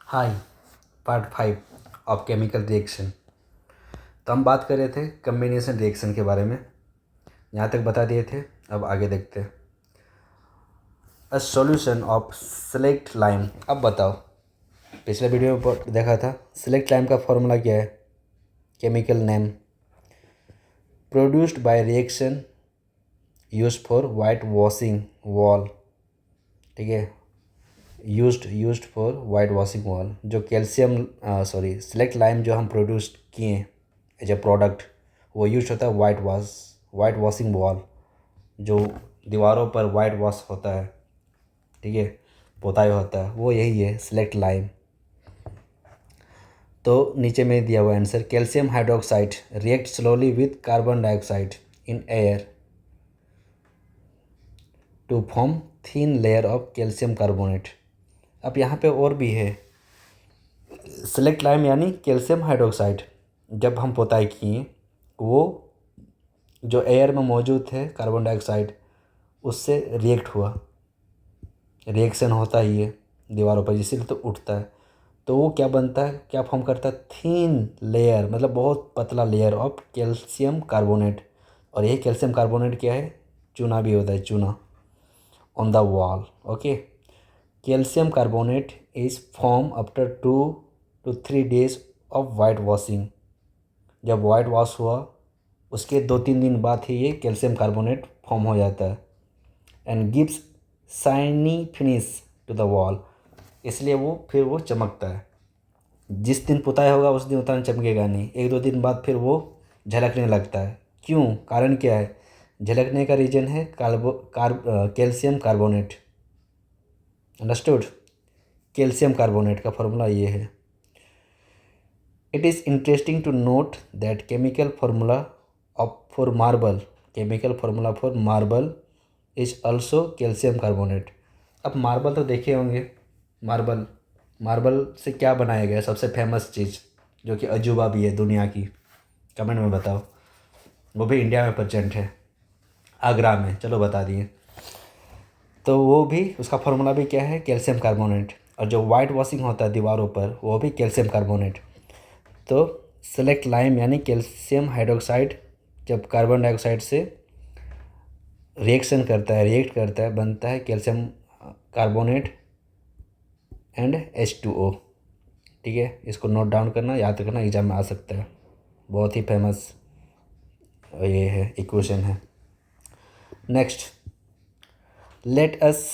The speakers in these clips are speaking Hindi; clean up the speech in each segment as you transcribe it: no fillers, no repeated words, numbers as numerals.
Hi. Part 5 of chemical reaction. तो हम बात कर रहे थे कम्बिनेशन रिएक्शन के बारे में, यहाँ तक बता दिए थे। अब आगे देखते हैं। A solution of select lime. अब बताओ, पिछले वीडियो में देखा था सेलेक्ट लाइम का फॉर्मूला क्या है। Chemical name produced by reaction used for white washing wall. ठीक है, used for white washing wall. जो कैल्शियम सेलेक्ट लाइम जो हम प्रोड्यूस किए एज ए प्रोडक्ट, वो यूज होता है वाइट वॉशिंग वॉल, जो दीवारों पर वाइट वॉश होता है। ठीक है, पोताई होता है, वो यही है सेलेक्ट लाइम। तो नीचे में दिया हुआ answer, calcium hydroxide react slowly with carbon dioxide in air to form thin layer of calcium carbonate. अब यहाँ पे और भी है। सेलेक्ट लाइम यानी कैल्शियम हाइड्रोक्साइड जब हम पोताई किए, वो जो एयर में मौजूद थे कार्बन डाइऑक्साइड, उससे रिएक्ट हुआ। रिएक्शन होता ही है दीवारों पर, इसीलिए तो उठता है। तो वो क्या बनता है, क्या फॉर्म करता है, थिन लेयर, मतलब बहुत पतला लेयर ऑफ कैल्शियम कार्बोनेट। और यही कैल्शियम कार्बोनेट क्या है, चूना भी होता है, चूना on the wall. Okay, calcium carbonate is form after 2 to 3 days of white washing. जब वाइट वॉश हुआ उसके 2-3 दिन बाद ही ये कैल्शियम कार्बोनेट फॉर्म हो जाता है। And gives shiny finish to the wall, इसलिए वो चमकता है। जिस दिन पुताई होगा उस दिन उतना चमकेगा नहीं, 1-2 दिन बाद फिर वो झलकने लगता है। क्यों, कारण क्या है? झलकने का रीजन है calcium carbonate. Understood? Calcium carbonate का फॉर्मूला ये है। It is interesting to note that chemical formula for marble is also calcium carbonate. अब मार्बल तो देखे होंगे। मार्बल मार्बल से क्या बनाया गया, सबसे फेमस चीज़ जो कि अजूबा भी है दुनिया की, कमेंट में बताओ। वो भी इंडिया में प्रेजेंट है, आगरा में, चलो बता दिए। तो वो भी, उसका फार्मूला भी क्या है, कैल्शियम कार्बोनेट। और जो वाइट वॉशिंग होता है दीवारों पर, वो भी कैल्शियम कार्बोनेट। तो सेलेक्ट लाइम यानी कैल्शियम हाइड्रोक्साइड जब कार्बन डाइऑक्साइड से रिएक्ट करता है, बनता है कैल्शियम कार्बोनेट एंड H2O। ठीक है, इसको नोट डाउन करना, याद रखना, एग्जाम में आ सकता है। बहुत ही फेमस ये है, इक्वेशन है। Next, let us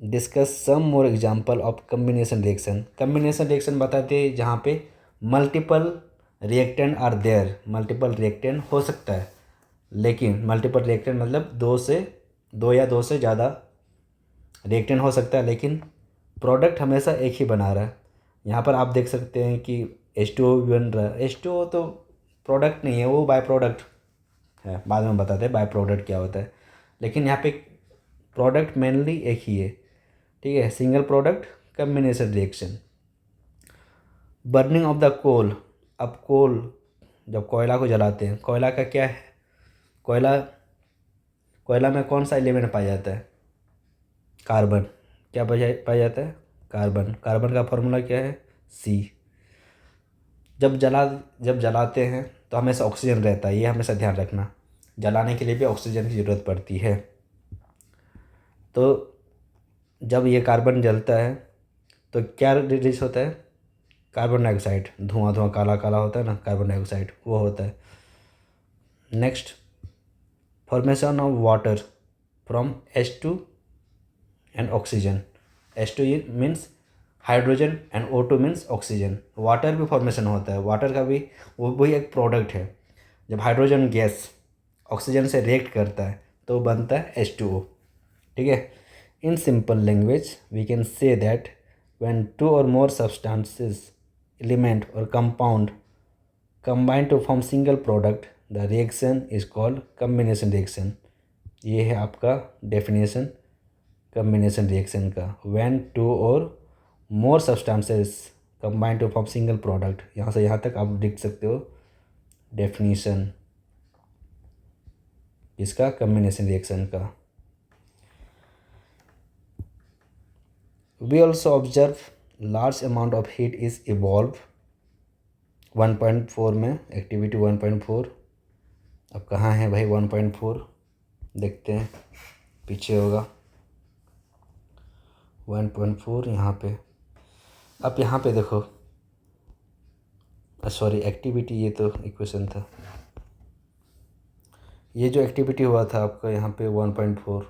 discuss some more example of combination reaction. Combination reaction बताते हैं जहाँ पे multiple reactant are there. Multiple reactant हो सकता है, लेकिन मल्टीपल रिएक्टेंट मतलब दो या दो से ज़्यादा रिएक्टेंट हो सकता है, लेकिन प्रोडक्ट हमेशा एक ही बना रहा है। यहाँ पर आप देख सकते हैं कि H2O भी बन रहा है। H2O तो प्रोडक्ट नहीं है, वो बाय प्रोडक्ट है, बाद में बताते हैं बाय प्रोडक्ट क्या होता है। लेकिन यहाँ पे प्रोडक्ट मेनली एक ही है। ठीक है, single product combination reaction. Burning of the coal. अब कोल, जब कोयला को जलाते हैं, कोयला का क्या है, कोयला कोयला में कौन सा एलिमेंट पाया जाता है, कार्बन। क्या पाया जाता है, कार्बन। कार्बन का फॉर्मूला क्या है, C। जब जलाते हैं तो हमेशा ऑक्सीजन रहता है, ये हमेशा ध्यान रखना। जलाने के लिए भी ऑक्सीजन की ज़रूरत पड़ती है। तो जब ये कार्बन जलता है तो क्या रिलीज होता है, कार्बन डाइऑक्साइड। धुआं धुआं काला काला होता है ना, कार्बन डाइऑक्साइड वो होता है। Next, formation of water from H2 and oxygen. H2 means hydrogen and O2 means oxygen. Water भी फॉर्मेशन होता है, वाटर का भी वही एक प्रोडक्ट है। जब हाइड्रोजन गैस ऑक्सीजन से रिएक्ट करता है तो बनता है H2O। ठीक है, in simple language we can say that when 2 or more substances, element or compound combine to form single product, the reaction is called combination reaction। ये है आपका डेफिनेशन कम्बिनेशन रिएक्शन का। When 2 or more substances combine to form single product, यहाँ से यहाँ तक आप लिख सकते हो डेफिनेशन इसका, कम्बिनेशन रिएक्शन का। We also observe large amount of heat is evolve 1.4 में, एक्टिविटी 1.4। अब कहाँ है भाई 1.4, देखते हैं, पीछे होगा 1.4 यहाँ पे। अब यहाँ पे देखो, सॉरी एक्टिविटी, ये तो इक्वेशन था। ये जो एक्टिविटी हुआ था आपका यहाँ पे 1.4,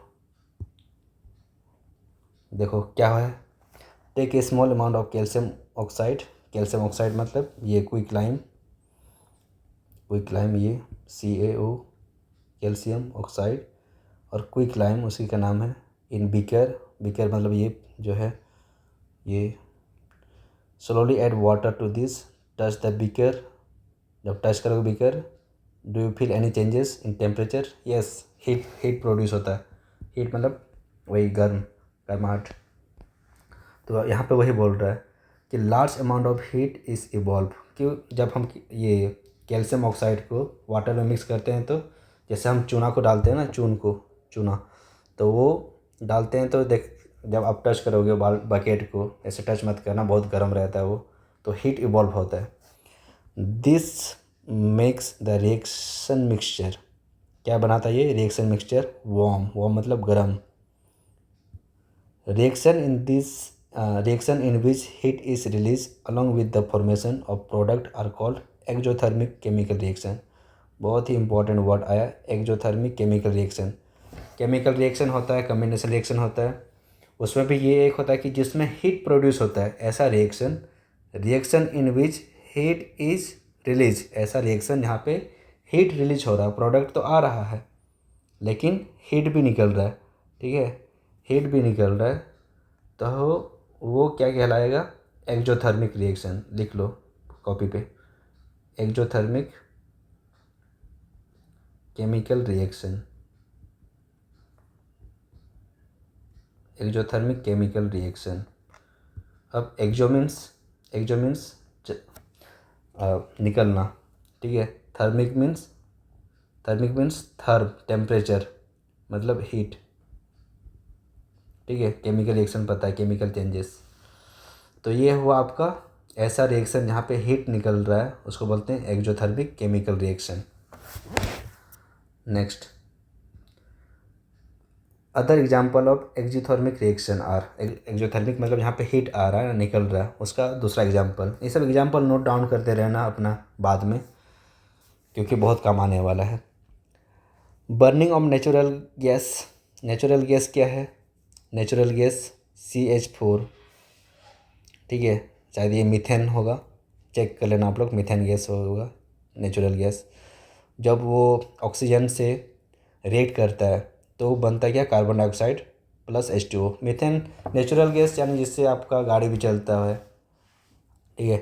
देखो क्या है, take a small amount of calcium oxide. Calcium oxide मतलब ये क्विकलाइम, ये CaO, कैल्शियम ऑक्साइड, और क्विकलाइम उसी का नाम है। इन बीकर, बीकर मतलब ये जो है ये, slowly add water to this, touch the beaker. जब टच करोगे beaker, do you feel any changes in temperature? Yes, heat produce होता है। हीट मतलब वही गर्माहट। तो यहाँ पे वही बोल रहा है कि large amount of heat is evolve. क्यों? जब हम ये कैल्शियम ऑक्साइड को वाटर में मिक्स करते हैं, तो जैसे हम चूना को डालते हैं ना, चूना तो वो डालते हैं, तो देख जब आप टच करोगे बकेट को, ऐसे टच मत करना, बहुत गर्म रहता है वो, तो हीट इवॉल्व होता है। This makes the reaction mixture, क्या बनाता है ये रिएक्शन मिक्सचर? वार्म मतलब गर्म। Reaction in which heat is release along with the formation of product are called exothermic chemical reaction. बहुत ही इंपॉर्टेंट वर्ड आया, exothermic chemical reaction. Chemical reaction होता है, कम्बिनेशन रिएक्शन होता है, उसमें भी ये एक होता है कि जिसमें हीट प्रोड्यूस होता है, ऐसा reaction in which heat is release, ऐसा रिएक्शन जहाँ पे हीट रिलीज हो रहा है, प्रोडक्ट तो आ रहा है लेकिन हीट भी निकल रहा है, ठीक है, हीट भी निकल रहा है, तो वो क्या कहलाएगा? Exothermic reaction. लिख लो कॉपी पे, exothermic chemical reaction, exothermic chemical reaction. अब एक्जो मीन्स निकलना, ठीक है। थर्मिक मीन्स थर्म, टेम्परेचर मतलब हीट, ठीक है। केमिकल रिएक्शन पता है, केमिकल चेंजेस। तो ये हुआ आपका ऐसा रिएक्शन जहाँ पे हीट निकल रहा है, उसको बोलते हैं exothermic chemical reaction. Next, other example of exothermic reaction are, exothermic मतलब यहाँ पे हीट आ रहा है, निकल रहा है, उसका दूसरा एग्जाम्पल। ये सब एग्जाम्पल नोट डाउन करते रहना अपना बाद में, क्योंकि बहुत काम आने वाला है। Burning of natural gas. Natural gas क्या है? नेचुरल गैस CH4, ठीक है, शायद ये मीथेन होगा, चेक कर लेना आप लोग, मीथेन गैस होगा नेचुरल गैस। जब वो ऑक्सीजन से रिएक्ट करता है तो बनता है क्या? Carbon dioxide plus H2O। Methane natural gas यानी जिससे आपका गाड़ी भी चलता है, ठीक है।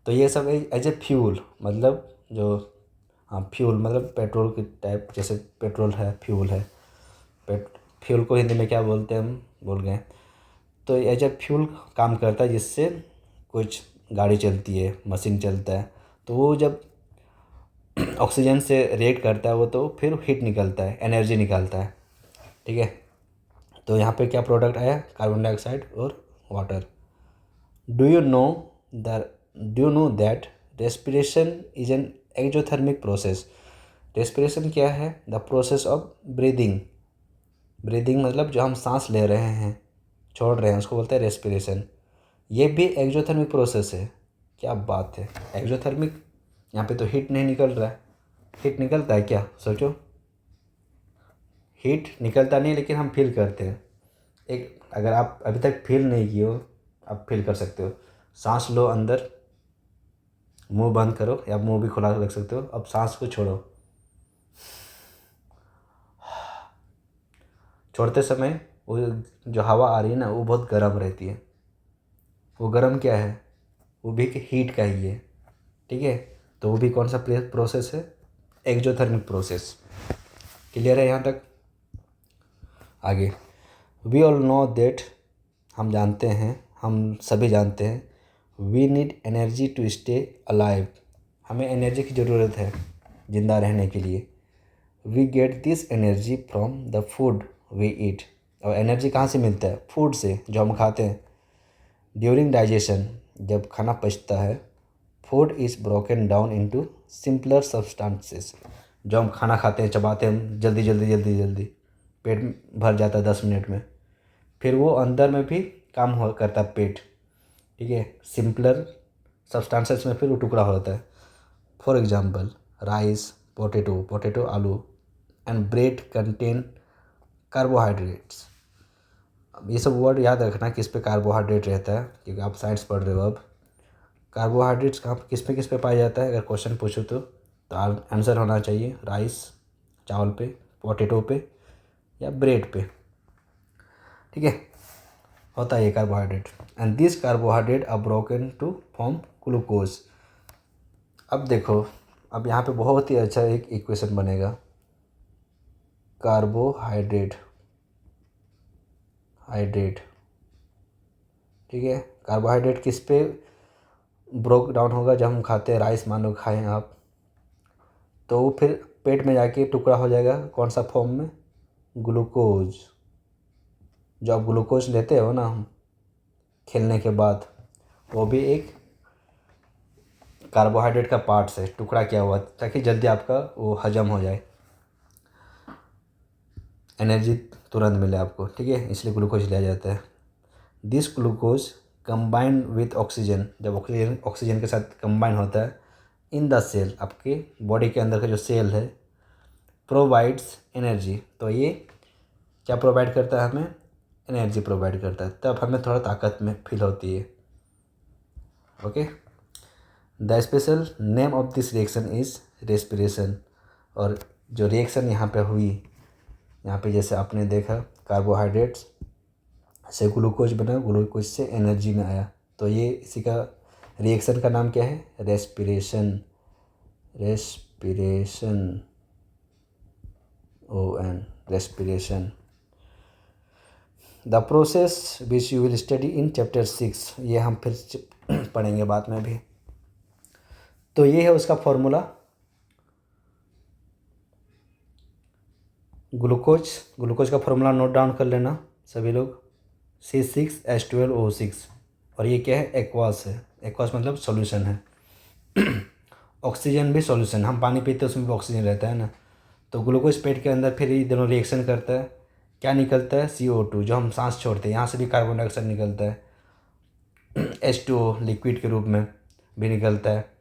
तो ये सब एज ए फ्यूल, मतलब जो, हाँ फ्यूल मतलब पेट्रोल की टाइप, जैसे पेट्रोल है फ्यूल है, फ्यूल को हिंदी में क्या बोलते हैं हम भूल गए। तो एज ए फ्यूल काम करता है, जिससे कुछ गाड़ी चलती है, मशीन चलता है, तो वो जब ऑक्सीजन से रिएक्ट करता है वो, तो फिर हीट निकलता है, एनर्जी निकालता है, ठीक है। तो यहाँ पे क्या प्रोडक्ट आया? कार्बन डाइऑक्साइड और water. Do you know that respiration is an exothermic process? Respiration क्या है? The process of breathing. Breathing मतलब जो हम सांस ले रहे हैं, छोड़ रहे हैं, उसको बोलते हैं रेस्पिरेशन। ये भी एक्जोथर्मिक प्रोसेस है। क्या बात है, एक्जोथर्मिक। यहाँ पे तो हीट नहीं निकल रहा है, हीट निकलता है क्या? सोचो, हीट निकलता नहीं, लेकिन हम फील करते हैं। एक, अगर आप अभी तक फील नहीं किए हो, आप फील कर सकते हो। सांस लो अंदर, मुंह बंद करो या मुंह भी खुला रख सकते हो। अब सांस को छोड़ो, छोड़ते समय वो जो हवा आ रही है ना, वो बहुत गर्म रहती है। वो गर्म क्या है? वो भी हीट का ही है, ठीक है। तो वो भी कौन सा प्रोसेस है? Exothermic process. क्लियर है यहाँ तक? आगे, वी ऑल नो दैट, हम जानते हैं, हम सभी जानते हैं, we need energy to stay alive, हमें एनर्जी की ज़रूरत है ज़िंदा रहने के लिए। We get this energy from the food we eat, और एनर्जी कहाँ से मिलता है? फूड से, जो हम खाते हैं। ड्यूरिंग डाइजेशन, जब खाना पचता है, food is broken down into simpler substances. जो हम खाना खाते हैं, चबाते हैं जल्दी जल्दी जल्दी जल्दी, पेट भर जाता है 10 मिनट में, फिर वो अंदर में भी काम हो करता है पेट, ठीक है। सिंपलर सब्सटेंसेस में फिर वो टुकड़ा होता है। फॉर एग्जांपल राइस, पोटैटो आलू एंड ब्रेड कंटेन कार्बोहाइड्रेट्स। अब ये सब वर्ड याद रखना किस पे कार्बोहाइड्रेट रहता है, क्योंकि आप साइंस पढ़ रहे हो। अब कार्बोहाइड्रेट्स कहाँ किस पे पाया जाता है, अगर क्वेश्चन पूछो तो आंसर होना चाहिए राइस चावल पे, पोटैटो पे या ब्रेड पे, ठीक है। होता है ये carbohydrate. And this carbohydrate are broken to form glucose. अब देखो, अब यहाँ पे बहुत ही अच्छा एक इक्वेशन बनेगा। कार्बोहाइड्रेट ठीक है। कार्बोहाइड्रेट किस पे ब्रोक डाउन होगा, जब हम खाते हैं राइस, मान लो खाएं आप, तो वो फिर पेट में जाके टुकड़ा हो जाएगा कौन सा फॉर्म में, ग्लूकोज। जो आप ग्लूकोज लेते हो ना खेलने के बाद, वो भी एक कार्बोहाइड्रेट का पार्ट है, टुकड़ा किया हुआ, ताकि जल्दी आपका वो हजम हो जाए, एनर्जी तुरंत मिले आपको, ठीक है। इसलिए ग्लूकोज लिया जाता है। This glucose combine with oxygen, जब ऑक्सीजन के साथ कंबाइन होता है इन द सेल, आपके बॉडी के अंदर का जो सेल है, प्रोवाइड्स एनर्जी। तो ये क्या प्रोवाइड करता है हमें, एनर्जी प्रोवाइड करता है, तब हमें थोड़ा ताकत में फील होती है। Okay, the special name of this reaction is respiration. और जो रिएक्शन यहाँ पे हुई, यहाँ पे जैसे आपने देखा कार्बोहाइड्रेट्स से ग्लूकोज बना, ग्लूकोज से एनर्जी में आया, तो ये इसी का रिएक्शन का नाम क्या है, respiration. Respiration. The process which you will study in chapter 6, ये हम फिर पढ़ेंगे बाद में भी। तो ये है उसका फॉर्मूला, ग्लूकोज का फॉर्मूला नोट डाउन कर लेना सभी लोग, C6H12O6। और ये क्या है, एक्वास है। एक्वास मतलब सॉल्यूशन है। ऑक्सीजन भी सॉल्यूशन, हम पानी पीते हैं उसमें भी ऑक्सीजन रहता है ना। तो ग्लूकोज पेट के अंदर फिर ये दोनों रिएक्शन करता है, क्या निकलता है, CO2, जो हम सांस छोड़ते हैं, यहाँ से भी कार्बन डाइऑक्साइड निकलता है। H2O लिक्विड के रूप में भी निकलता है।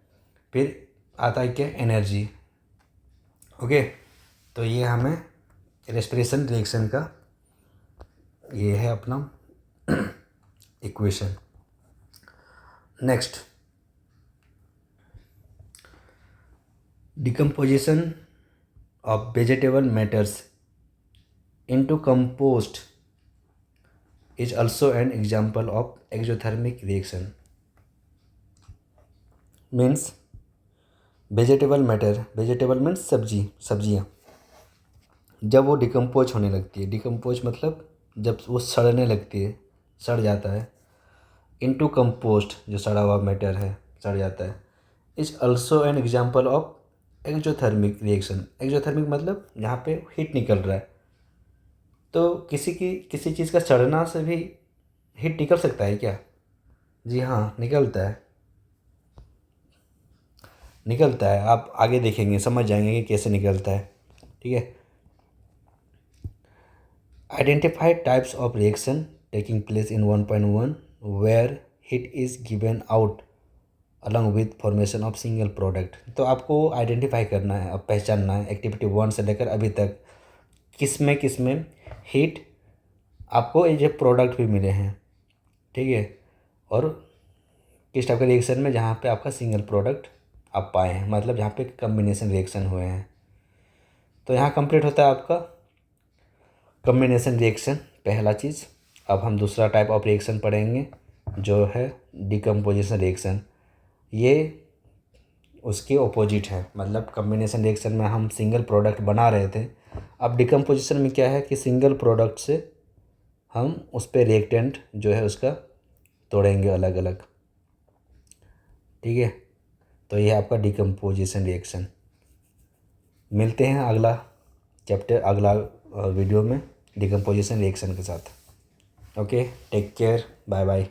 फिर आता है क्या, एनर्जी। ओके, तो ये हमें रेस्पिरेशन रिएक्शन का ये है अपना equation. Next, decomposition of vegetable matters into compost is also an example of exothermic reaction. Means vegetable matter, vegetable means सब्जियाँ, जब वो डिकम्पोज होने लगती है, डिकम्पोज मतलब जब वो सड़ने लगती है, सड़ जाता है, इनटू कंपोस्ट, जो सड़ा हुआ मैटर है सड़ जाता है, is also an example of exothermic reaction. Exothermic मतलब यहाँ पे हीट निकल रहा है। तो किसी चीज़ का सड़ना से भी हीट निकल सकता है क्या? जी हाँ, निकलता है। आप आगे देखेंगे, समझ जाएंगे कि कैसे निकलता है, ठीक है। Identify types of reaction taking place in 1.1 where heat is given out along with formation of single product. तो आपको आइडेंटिफाई करना है, अब पहचानना है एक्टिविटी 1 से लेकर अभी तक किस में हीट आपको ये प्रोडक्ट भी मिले हैं, ठीक है। और किस टाइप का रिएक्शन में जहाँ पे आपका सिंगल प्रोडक्ट आप पाए हैं, मतलब जहाँ पे कम्बिनेशन रिएक्शन हुए हैं। तो यहाँ कंप्लीट होता है आपका कम्बिनेशन रिएक्शन, पहला चीज़। अब हम दूसरा टाइप ऑफ रिएक्शन पढ़ेंगे जो है डिकम्पोजिशन रिएक्शन। ये उसके ऑपोजिट है, मतलब कम्बिनेशन रिएक्शन में हम सिंगल प्रोडक्ट बना रहे थे, अब डिकम्पोजिशन में क्या है कि सिंगल प्रोडक्ट से हम उस पर रिएक्टेंट जो है उसका तोड़ेंगे अलग अलग, ठीक है। तो ये आपका डिकम्पोजिशन रिएक्शन। मिलते हैं अगला चैप्टर, अगला वीडियो में डिकम्पोजिशन रिएक्शन के साथ। Okay, take care, bye bye.